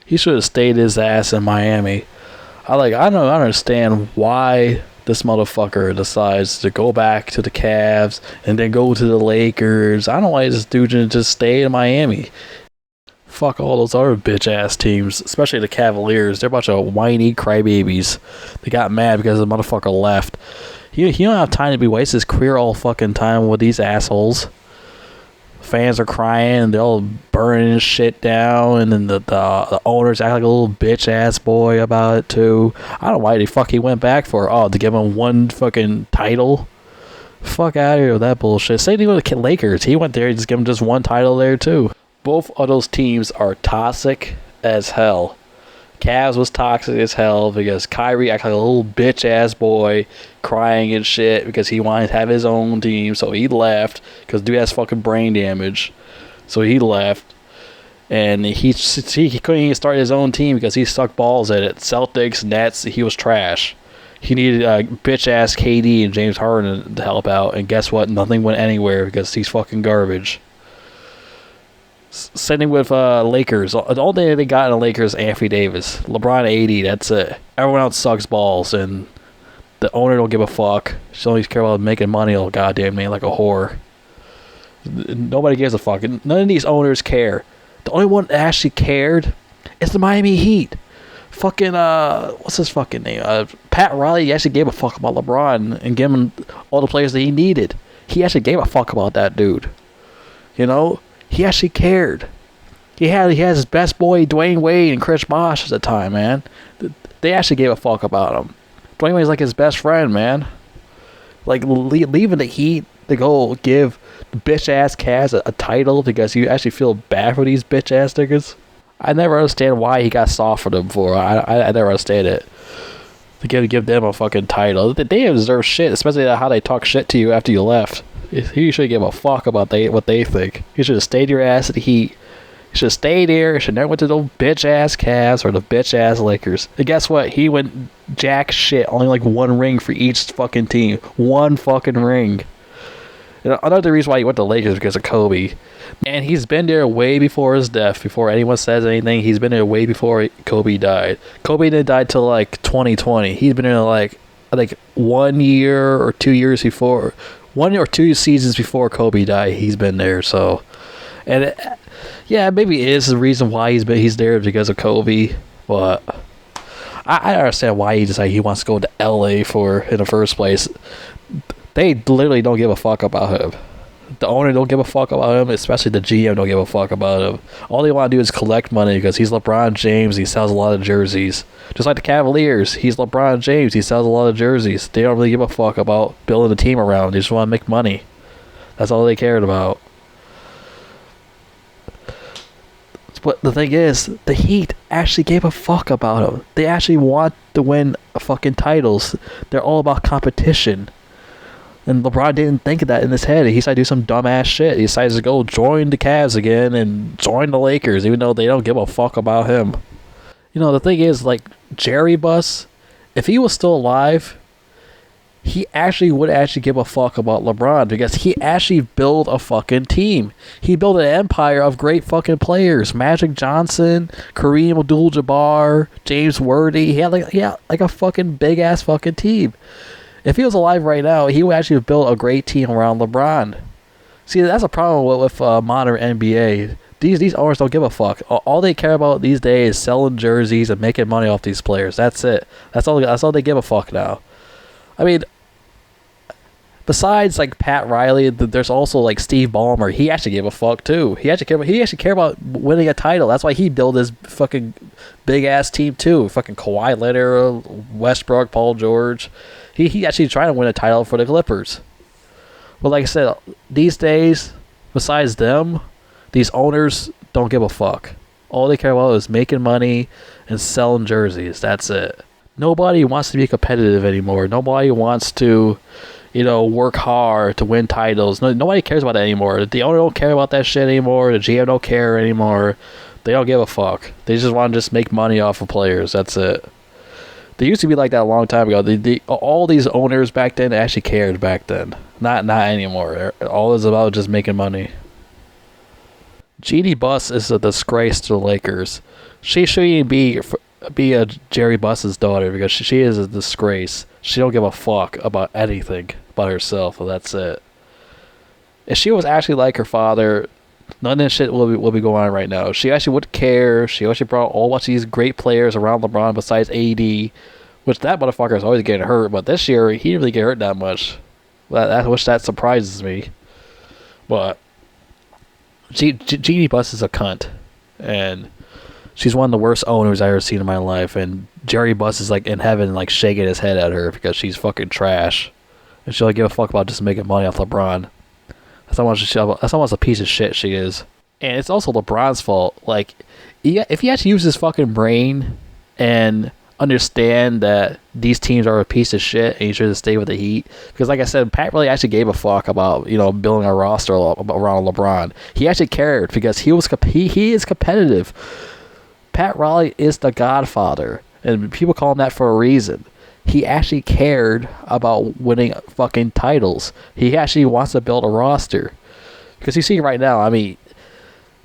He should have stayed his ass in Miami. I don't understand why this motherfucker decides to go back to the Cavs and then go to the Lakers. I don't know why this dude just stay in Miami. Fuck all those other bitch ass teams, especially the Cavaliers. They're a bunch of whiny crybabies. They got mad because the motherfucker left. He don't have time to be wasting his career all fucking time with these assholes. Fans are crying and they're all burning shit down, and then the owners act like a little bitch ass boy about it too. I don't know why the fuck he went back for. Oh, to give him one fucking title? Fuck out of here with that bullshit. Same thing with the Lakers. He went there, just give him just one title there too. Both of those teams are toxic as hell. Cavs was toxic as hell because Kyrie acted like a little bitch ass boy, crying and shit because he wanted to have his own team, so he left because dude has fucking brain damage, so he left, and he couldn't even start his own team because he sucked balls at it. Celtics, Nets, he was trash. He needed bitch ass KD and James Harden to help out, and guess what? Nothing went anywhere because he's fucking garbage. Sending with Lakers. The only thing they got in the Lakers is Anthony Davis. LeBron 80, that's it. Everyone else sucks balls, and the owner don't give a fuck. She only cares about making money all goddamn day like a whore. Nobody gives a fuck. None of these owners care. The only one that actually cared is the Miami Heat. Fucking, what's his fucking name? Pat Riley actually gave a fuck about LeBron and gave him all the players that he needed. He actually gave a fuck about that dude. You know? He actually cared. He has his best boy Dwayne Wade and Chris Bosh at the time, man. They actually gave a fuck about him. Dwayne Wade's like his best friend, man. Like leaving the Heat to go give the bitch ass Cavs a title because you actually feel bad for these bitch ass niggas. I never understand why he got soft for them before. I never understand it. To give them a fucking title, they deserve shit, especially how they talk shit to you after you left. You should give a fuck about what they think. You should have stayed your ass at the Heat. You should have stayed there. You should never went to those bitch ass Cavs or the bitch ass Lakers. And guess what? He went jack shit. Only like one ring for each fucking team. One fucking ring. And another reason why he went to the Lakers is because of Kobe. And he's been there way before his death. Before anyone says anything, he's been there way before Kobe died. Kobe didn't die till like 2020. He's been there like 1 year or 2 years before. 1 or 2 seasons before Kobe died, he's been there. So, and yeah, maybe it is the reason why he's there because of Kobe. But I understand why he decided he wants to go to LA in the first place. They literally don't give a fuck about him. The owner don't give a fuck about him, especially the GM don't give a fuck about him. All they want to do is collect money because he's LeBron James. He sells a lot of jerseys. Just like the Cavaliers, he's LeBron James. He sells a lot of jerseys. They don't really give a fuck about building a team around. They just want to make money. That's all they cared about. But the thing is, the Heat actually gave a fuck about him. They actually want to win fucking titles. They're all about competition. And LeBron didn't think of that in his head. He decided to do some dumbass shit. He decided to go join the Cavs again and join the Lakers, even though they don't give a fuck about him. You know, the thing is, like, Jerry Buss, if he was still alive, he actually would give a fuck about LeBron because he actually built a fucking team. He built an empire of great fucking players. Magic Johnson, Kareem Abdul-Jabbar, James Worthy. He had like a fucking big-ass fucking team. If he was alive right now, he would actually have built a great team around LeBron. See, that's a problem with modern NBA. These owners don't give a fuck. All they care about these days is selling jerseys and making money off these players. That's it. That's all they give a fuck now. I mean, besides like Pat Riley, there's also like Steve Ballmer. He actually gave a fuck too. He actually cared about winning a title. That's why he built his fucking big ass team too. Fucking Kawhi Leonard, Westbrook, Paul George. He actually trying to win a title for the Clippers. But like I said, these days, besides them, these owners don't give a fuck. All they care about is making money and selling jerseys. That's it. Nobody wants to be competitive anymore. Nobody wants to, work hard to win titles. Nobody cares about that anymore. The owner don't care about that shit anymore. The GM don't care anymore. They don't give a fuck. They just want to just make money off of players. That's it. They used to be like that a long time ago. All these owners back then actually cared back then. Not anymore. All is about just making money. Jeannie Buss is a disgrace to the Lakers. She shouldn't be a Jerry Buss's daughter because she is a disgrace. She don't give a fuck about anything but herself, and that's it. If she was actually like her father, none of this shit will be going on right now. She actually would care. She actually brought all bunch of these great players around LeBron besides AD, which that motherfucker is always getting hurt. But this year, he didn't really get hurt that much. Which that surprises me. But Jeannie Buss is a cunt, and she's one of the worst owners I've ever seen in my life. And Jerry Buss is like in heaven, like shaking his head at her because she's fucking trash, and she don't give a fuck about just making money off LeBron. That's how much a piece of shit she is. And it's also LeBron's fault. Like, if he actually used his fucking brain and understand that these teams are a piece of shit and he should stay with the Heat. Because like I said, Pat really actually gave a fuck about, building a roster around LeBron. He actually cared because he is competitive. Pat Riley is the godfather. And people call him that for a reason. He actually cared about winning fucking titles. He actually wants to build a roster. Because you see right now, I mean,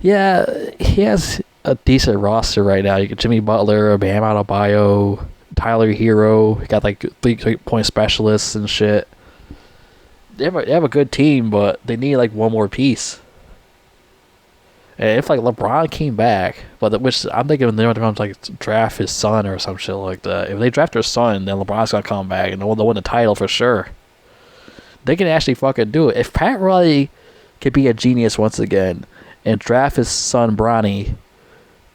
yeah, he has a decent roster right now. You got Jimmy Butler, Bam Adebayo, Tyler Hero. You got like 3-point specialists and shit. They have a good team, but they need like one more piece. And if like LeBron came back, which I'm thinking they're going to like draft his son or some shit like that. If they draft their son, then LeBron's gonna come back and they'll win the title for sure. They can actually fucking do it. If Pat Riley could be a genius once again and draft his son Bronny,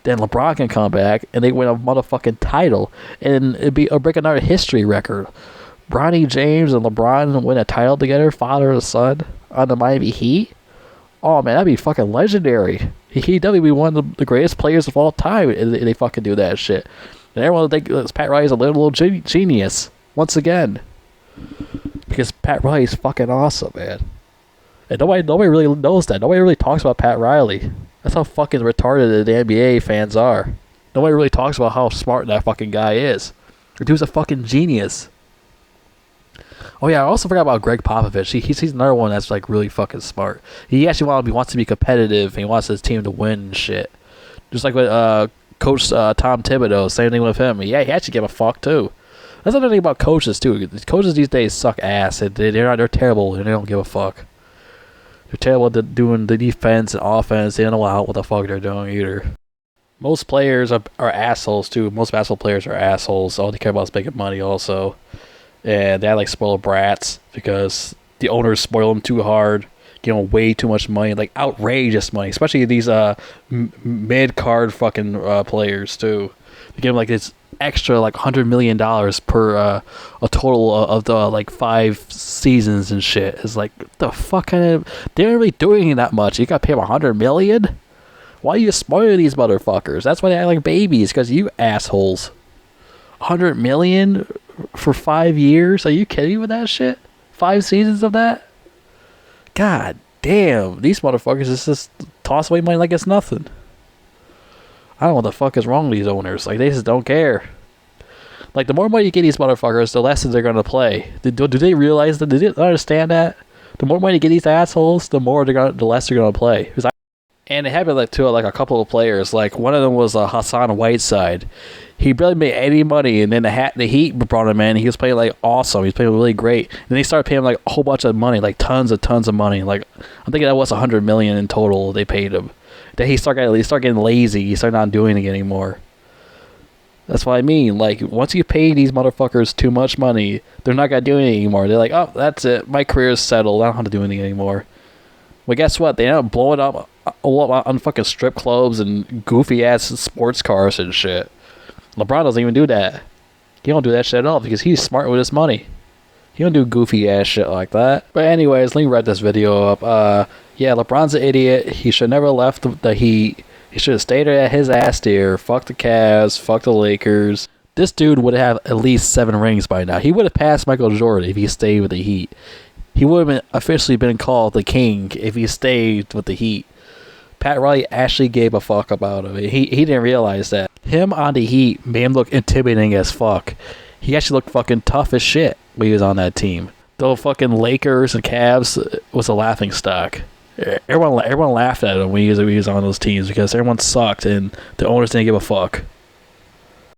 then LeBron can come back and they win a motherfucking title, and it'll break another history record. Bronny James and LeBron win a title together, father and son, on the Miami Heat. Oh man, that'd be fucking legendary. He'd definitely be one of the greatest players of all time if they fucking do that shit. And everyone will think Pat Riley's a little genius once again. Because Pat Riley's fucking awesome, man. And nobody really knows that. Nobody really talks about Pat Riley. That's how fucking retarded the NBA fans are. Nobody really talks about how smart that fucking guy is. The dude's a fucking genius. Oh yeah, I also forgot about Greg Popovich. He's another one that's like really fucking smart. He actually wants to be competitive and he wants his team to win and shit. Just like with Coach Tom Thibodeau, same thing with him. Yeah, he actually gave a fuck too. That's another thing about coaches too. Coaches these days suck ass. They're terrible and they don't give a fuck. They're terrible at doing the defense and offense. They don't know what the fuck they're doing either. Most players are assholes too. Most basketball players are assholes. All they care about is making money also. And they like spoiled brats because the owners spoil them too hard, way too much money, like outrageous money, especially these mid-card fucking players too. They give them like this extra like $100 million per a total of the like 5 seasons and shit. It's like, what the fuck kind of, they aren't really doing that much. You gotta pay them $100 million? Why are you spoiling these motherfuckers? That's why they act like babies, because you assholes. $100 million for 5 years? Are you kidding me with that shit? 5 seasons of that? God damn, these motherfuckers just toss away money like it's nothing. I don't know what the fuck is wrong with these owners. Like, they just don't care. Like, the more money you get these motherfuckers, the less they're gonna play. Do they realize that? Do they understand that? The more money you get these assholes, the less they're gonna play. And it happened to like a couple of players. Like, one of them was Hassan Whiteside. He barely made any money, and then the Heat brought him in. He was playing like awesome. He was playing really great. And they started paying him like a whole bunch of money, like tons of money. Like, I'm thinking that was $100 million in total they paid him. Then he started getting lazy. He started not doing it anymore. That's what I mean. Like, once you pay these motherfuckers too much money, they're not gonna do anything anymore. They're like, oh, that's it. My career is settled. I don't have to do anything anymore. Well, guess what? They end up blowing up on fucking strip clubs and goofy ass sports cars and shit. LeBron doesn't even do that. He don't do that shit at all because he's smart with his money. He don't do goofy ass shit like that. But anyways, let me wrap this video up. Yeah, LeBron's an idiot. He should never left the Heat. He should have stayed at his ass there. Fuck the Cavs. Fuck the Lakers. This dude would have at least 7 rings by now. He would have passed Michael Jordan if he stayed with the Heat. He would have officially been called the king if he stayed with the Heat. Pat Riley actually gave a fuck about him. He didn't realize that. Him on the Heat made him look intimidating as fuck. He actually looked fucking tough as shit when he was on that team. Though fucking Lakers and Cavs was a laughing stock. Everyone laughed at him when he was on those teams because everyone sucked and the owners didn't give a fuck.